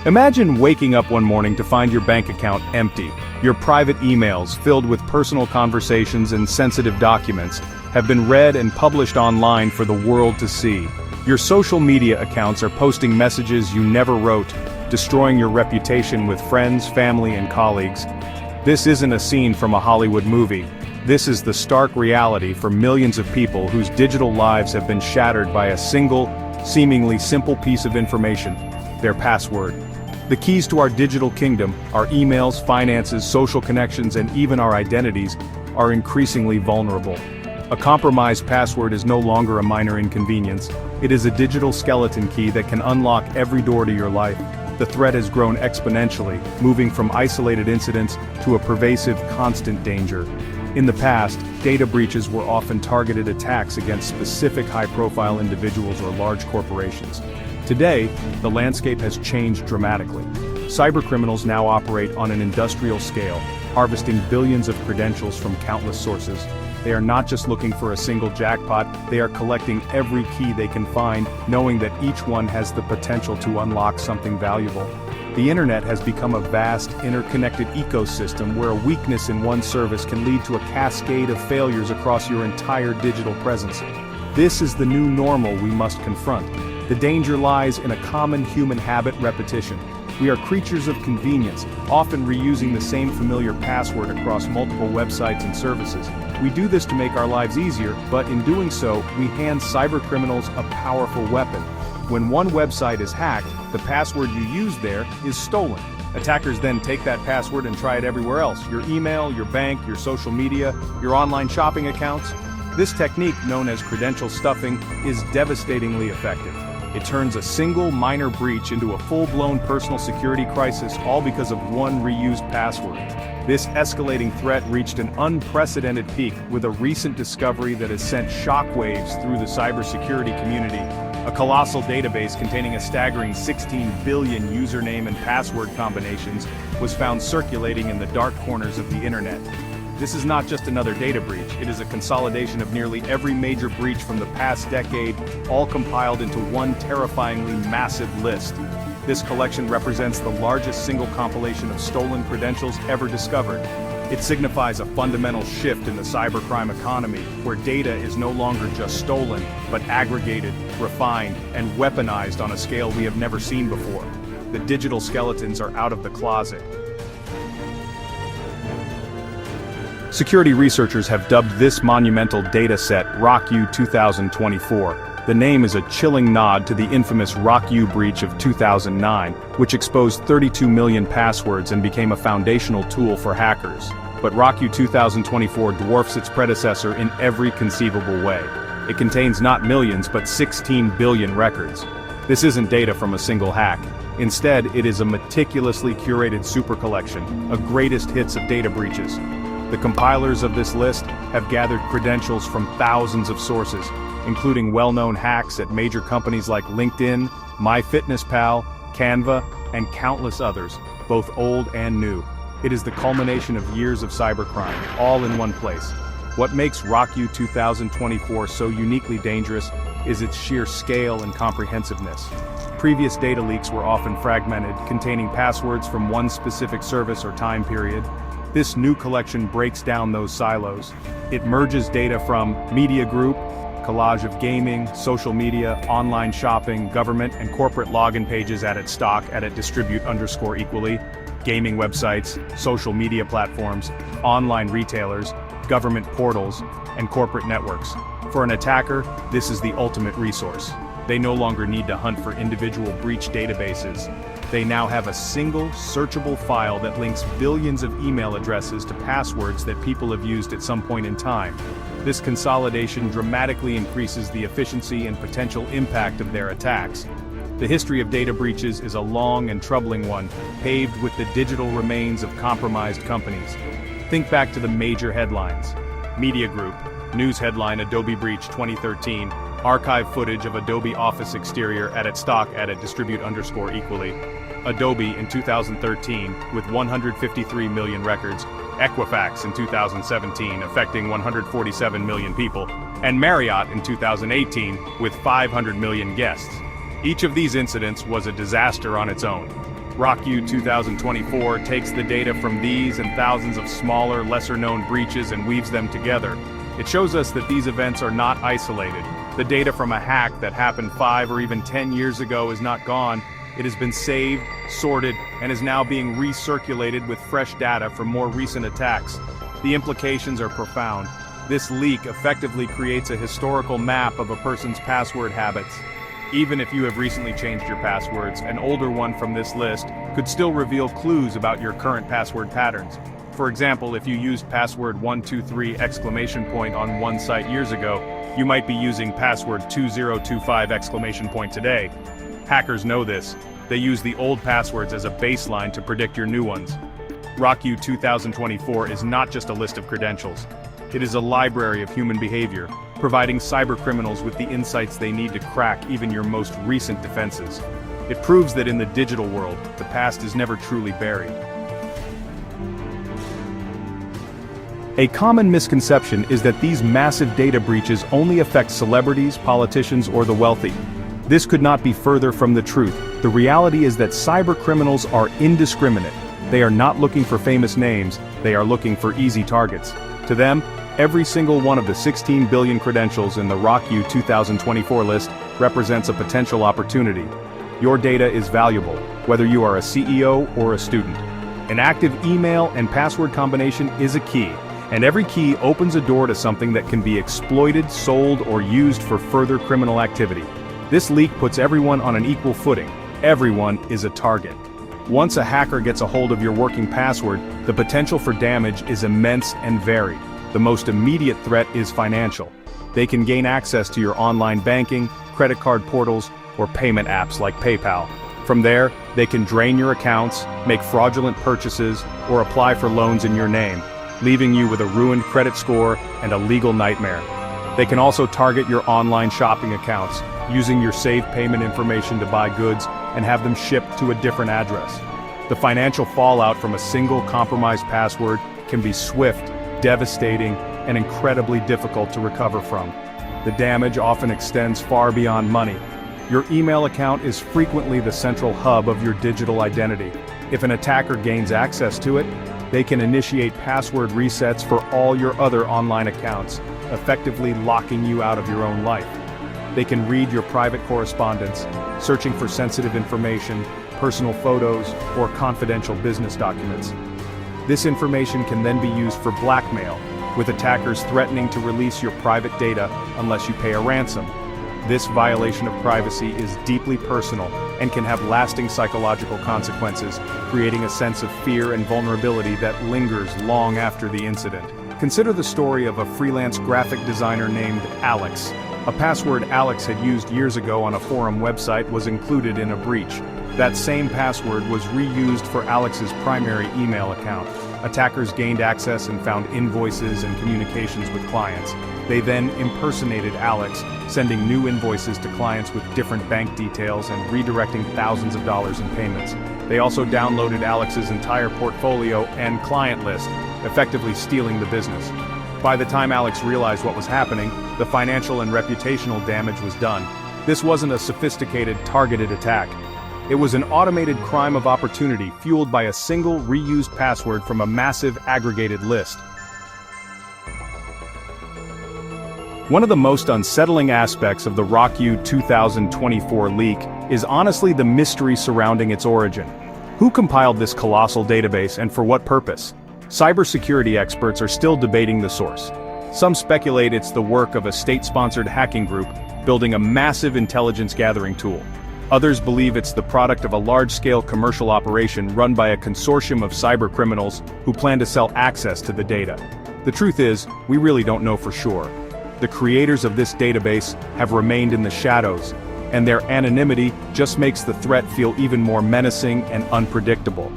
Imagine waking up one morning to find your bank account empty. Your private emails, filled with personal conversations and sensitive documents, have been read and published online for the world to see. Your social media accounts are posting messages you never wrote, destroying your reputation with friends, family, and colleagues. This isn't a scene from a Hollywood movie. This is the stark reality for millions of people whose digital lives have been shattered by a single, seemingly simple piece of information: their password. The keys to our digital kingdom, our emails, finances, social connections, and even our identities, are increasingly vulnerable. A compromised password is no longer a minor inconvenience. It is a digital skeleton key that can unlock every door to your life. The threat has grown exponentially, moving from isolated incidents to a pervasive, constant danger. In the past, data breaches were often targeted attacks against specific high-profile individuals or large corporations. Today, the landscape has changed dramatically. Cybercriminals now operate on an industrial scale, harvesting billions of credentials from countless sources. They are not just looking for a single jackpot, they are collecting every key they can find, knowing that each one has the potential to unlock something valuable. The internet has become a vast, interconnected ecosystem where a weakness in one service can lead to a cascade of failures across your entire digital presence. This is the new normal we must confront. The danger lies in a common human habit: repetition. We are creatures of convenience, often reusing the same familiar password across multiple websites and services. We do this to make our lives easier, but in doing so, we hand cybercriminals a powerful weapon. When one website is hacked, the password you used there is stolen. Attackers then take that password and try it everywhere else: your email, your bank, your social media, your online shopping accounts. This technique, known as credential stuffing, is devastatingly effective. It turns a single minor breach into a full-blown personal security crisis, all because of one reused password. This escalating threat reached an unprecedented peak with a recent discovery that has sent shockwaves through the cybersecurity community. A colossal database containing a staggering 16 billion username and password combinations was found circulating in the dark corners of the internet. This is not just another data breach, it is a consolidation of nearly every major breach from the past decade, all compiled into one terrifyingly massive list. This collection represents the largest single compilation of stolen credentials ever discovered. It signifies a fundamental shift in the cybercrime economy, where data is no longer just stolen, but aggregated, refined, and weaponized on a scale we have never seen before. The digital skeletons are out of the closet. Security researchers have dubbed this monumental data set RockU 2024. The name is a chilling nod to the infamous RockU breach of 2009, which exposed 32 million passwords and became a foundational tool for hackers. But RockU 2024 dwarfs its predecessor in every conceivable way. It contains not millions but 16 billion records. This isn't data from a single hack. Instead, it is a meticulously curated super collection, a greatest hits of data breaches. The compilers of this list have gathered credentials from thousands of sources, including well-known hacks at major companies like LinkedIn, MyFitnessPal, Canva, and countless others, both old and new. It is the culmination of years of cybercrime, all in one place. What makes RockU 2024 so uniquely dangerous is its sheer scale and comprehensiveness. Previous data leaks were often fragmented, containing passwords from one specific service or time period. This new collection breaks down those silos. It merges data from media group, collage of gaming, social media, online shopping, government and corporate login pages at its stock at distribute_equally, gaming websites, social media platforms, online retailers, government portals, and corporate networks. For an attacker, this is the ultimate resource. They no longer need to hunt for individual breach databases. They now have a single, searchable file that links billions of email addresses to passwords that people have used at some point in time. This consolidation dramatically increases the efficiency and potential impact of their attacks. The history of data breaches is a long and troubling one, paved with the digital remains of compromised companies. Think back to the major headlines. Media Group, news headline: Adobe breach 2013, archive footage of Adobe Office exterior at its stock at distribute_equally. Adobe in 2013 with 153 million records, Equifax in 2017 affecting 147 million people, and Marriott in 2018 with 500 million guests. Each of these incidents was a disaster on its own. RockU 2024 takes the data from these and thousands of smaller, lesser-known breaches and weaves them together. It shows us that these events are not isolated. The data from a hack that happened 5 or even 10 years ago is not gone. It has been saved, sorted, and is now being recirculated with fresh data from more recent attacks. The implications are profound. This leak effectively creates a historical map of a person's password habits. Even if you have recently changed your passwords, an older one from this list could still reveal clues about your current password patterns. For example, if you used password 123 exclamation point on one site years ago, you might be using password 2025 exclamation point today. Hackers know this. They use the old passwords as a baseline to predict your new ones. RockU 2024 is not just a list of credentials. It is a library of human behavior, providing cybercriminals with the insights they need to crack even your most recent defenses. It proves that in the digital world, the past is never truly buried. A common misconception is that these massive data breaches only affect celebrities, politicians, or the wealthy. This could not be further from the truth. The reality is that cybercriminals are indiscriminate. They are not looking for famous names, they are looking for easy targets. To them, every single one of the 16 billion credentials in the RockU 2024 list represents a potential opportunity. Your data is valuable, whether you are a CEO or a student. An active email and password combination is a key, and every key opens a door to something that can be exploited, sold, or used for further criminal activity. This leak puts everyone on an equal footing. Everyone is a target. Once a hacker gets a hold of your working password, the potential for damage is immense and varied. The most immediate threat is financial. They can gain access to your online banking, credit card portals, or payment apps like PayPal. From there, they can drain your accounts, make fraudulent purchases, or apply for loans in your name, leaving you with a ruined credit score and a legal nightmare. They can also target your online shopping accounts, using your saved payment information to buy goods and have them shipped to a different address. The financial fallout from a single compromised password can be swift, devastating, and incredibly difficult to recover from. The damage often extends far beyond money. Your email account is frequently the central hub of your digital identity. If an attacker gains access to it, they can initiate password resets for all your other online accounts, effectively locking you out of your own life. They can read your private correspondence, searching for sensitive information, personal photos, or confidential business documents. This information can then be used for blackmail, with attackers threatening to release your private data unless you pay a ransom. This violation of privacy is deeply personal and can have lasting psychological consequences, creating a sense of fear and vulnerability that lingers long after the incident. Consider the story of a freelance graphic designer named Alex. A password Alex had used years ago on a forum website was included in a breach. That same password was reused for Alex's primary email account. Attackers gained access and found invoices and communications with clients. They then impersonated Alex, sending new invoices to clients with different bank details and redirecting thousands of dollars in payments. They also downloaded Alex's entire portfolio and client list, effectively stealing the business. By the time Alex realized what was happening, the financial and reputational damage was done. This wasn't a sophisticated, targeted attack. It was an automated crime of opportunity fueled by a single reused password from a massive aggregated list. One of the most unsettling aspects of the RockU 2024 leak is honestly the mystery surrounding its origin. Who compiled this colossal database and for what purpose? Cybersecurity experts are still debating the source. Some speculate it's the work of a state-sponsored hacking group building a massive intelligence gathering tool. Others believe it's the product of a large-scale commercial operation run by a consortium of cybercriminals who plan to sell access to the data. The truth is, we really don't know for sure. The creators of this database have remained in the shadows, and their anonymity just makes the threat feel even more menacing and unpredictable.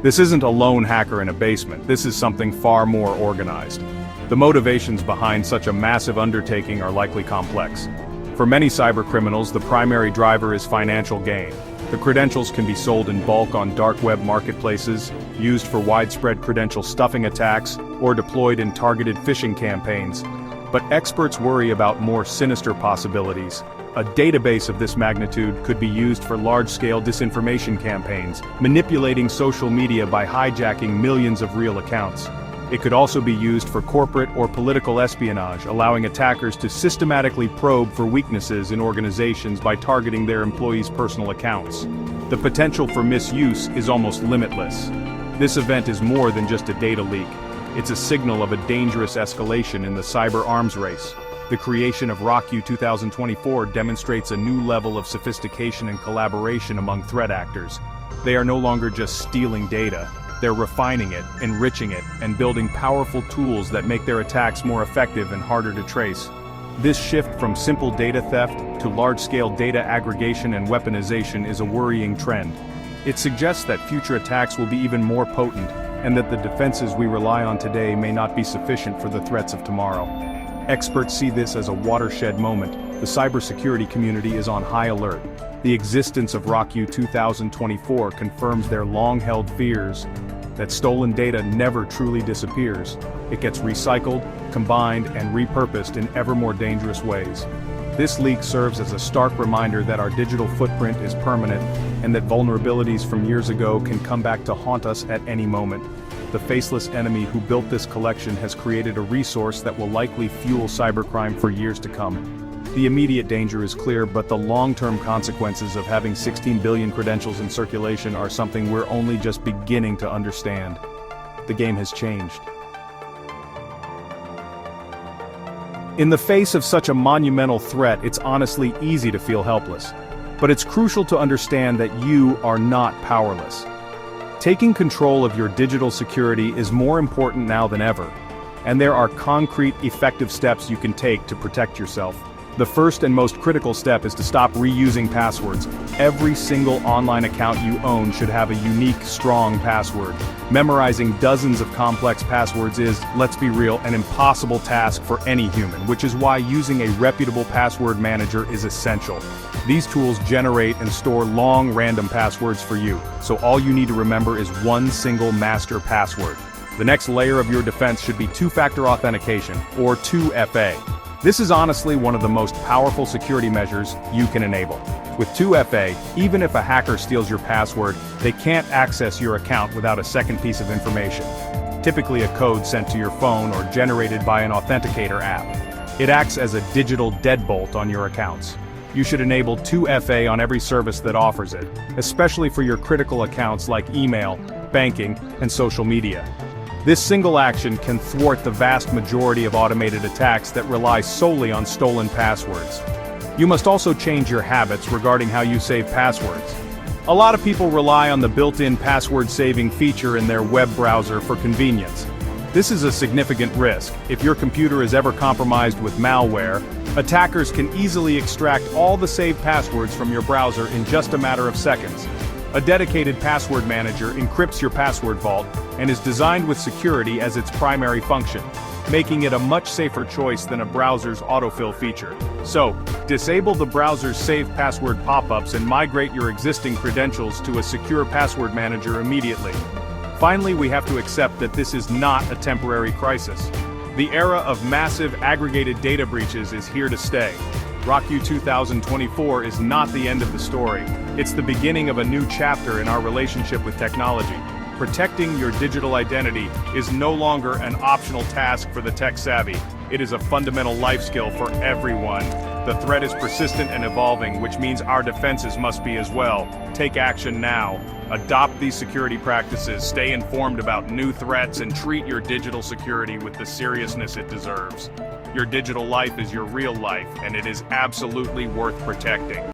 This isn't a lone hacker in a basement, this is something far more organized. The motivations behind such a massive undertaking are likely complex. For many cybercriminals, the primary driver is financial gain. The credentials can be sold in bulk on dark web marketplaces, used for widespread credential stuffing attacks, or deployed in targeted phishing campaigns. But experts worry about more sinister possibilities. A database of this magnitude could be used for large-scale disinformation campaigns, manipulating social media by hijacking millions of real accounts. It could also be used for corporate or political espionage, allowing attackers to systematically probe for weaknesses in organizations by targeting their employees' personal accounts. The potential for misuse is almost limitless. This event is more than just a data leak. It's a signal of a dangerous escalation in the cyber arms race. The creation of RockU 2024 demonstrates a new level of sophistication and collaboration among threat actors. They are no longer just stealing data. They're refining it, enriching it, and building powerful tools that make their attacks more effective and harder to trace. This shift from simple data theft to large-scale data aggregation and weaponization is a worrying trend. It suggests that future attacks will be even more potent, and that the defenses we rely on today may not be sufficient for the threats of tomorrow. Experts see this as a watershed moment. The cybersecurity community is on high alert. The existence of RockU 2024 confirms their long-held fears that stolen data never truly disappears. It gets recycled, combined, and repurposed in ever more dangerous ways. This leak serves as a stark reminder that our digital footprint is permanent, and that vulnerabilities from years ago can come back to haunt us at any moment. The faceless enemy who built this collection has created a resource that will likely fuel cybercrime for years to come. The immediate danger is clear, but the long-term consequences of having 16 billion credentials in circulation are something we're only just beginning to understand. The game has changed. In the face of such a monumental threat, it's honestly easy to feel helpless. But it's crucial to understand that you are not powerless. Taking control of your digital security is more important now than ever, and there are concrete, effective steps you can take to protect yourself. The first and most critical step is to stop reusing passwords. Every single online account you own should have a unique, strong password. Memorizing dozens of complex passwords is, let's be real, an impossible task for any human, which is why using a reputable password manager is essential. These tools generate and store long, random passwords for you, so all you need to remember is one single master password. The next layer of your defense should be two-factor authentication, or 2FA. This is honestly one of the most powerful security measures you can enable. With 2FA, even if a hacker steals your password, they can't access your account without a second piece of information. Typically a code sent to your phone or generated by an authenticator app. It acts as a digital deadbolt on your accounts. You should enable 2FA on every service that offers it, especially for your critical accounts like email, banking, and social media. This single action can thwart the vast majority of automated attacks that rely solely on stolen passwords. You must also change your habits regarding how you save passwords. A lot of people rely on the built-in password saving feature in their web browser for convenience. This is a significant risk. If your computer is ever compromised with malware, attackers can easily extract all the saved passwords from your browser in just a matter of seconds. A dedicated password manager encrypts your password vault and is designed with security as its primary function, making it a much safer choice than a browser's autofill feature. So, disable the browser's save password pop-ups and migrate your existing credentials to a secure password manager immediately. Finally, we have to accept that this is not a temporary crisis. The era of massive aggregated data breaches is here to stay. RockU 2024 is not the end of the story. It's the beginning of a new chapter in our relationship with technology. Protecting your digital identity is no longer an optional task for the tech-savvy. It is a fundamental life skill for everyone. The threat is persistent and evolving, which means our defenses must be as well. Take action now. Adopt these security practices, stay informed about new threats, and treat your digital security with the seriousness it deserves. Your digital life is your real life, and it is absolutely worth protecting.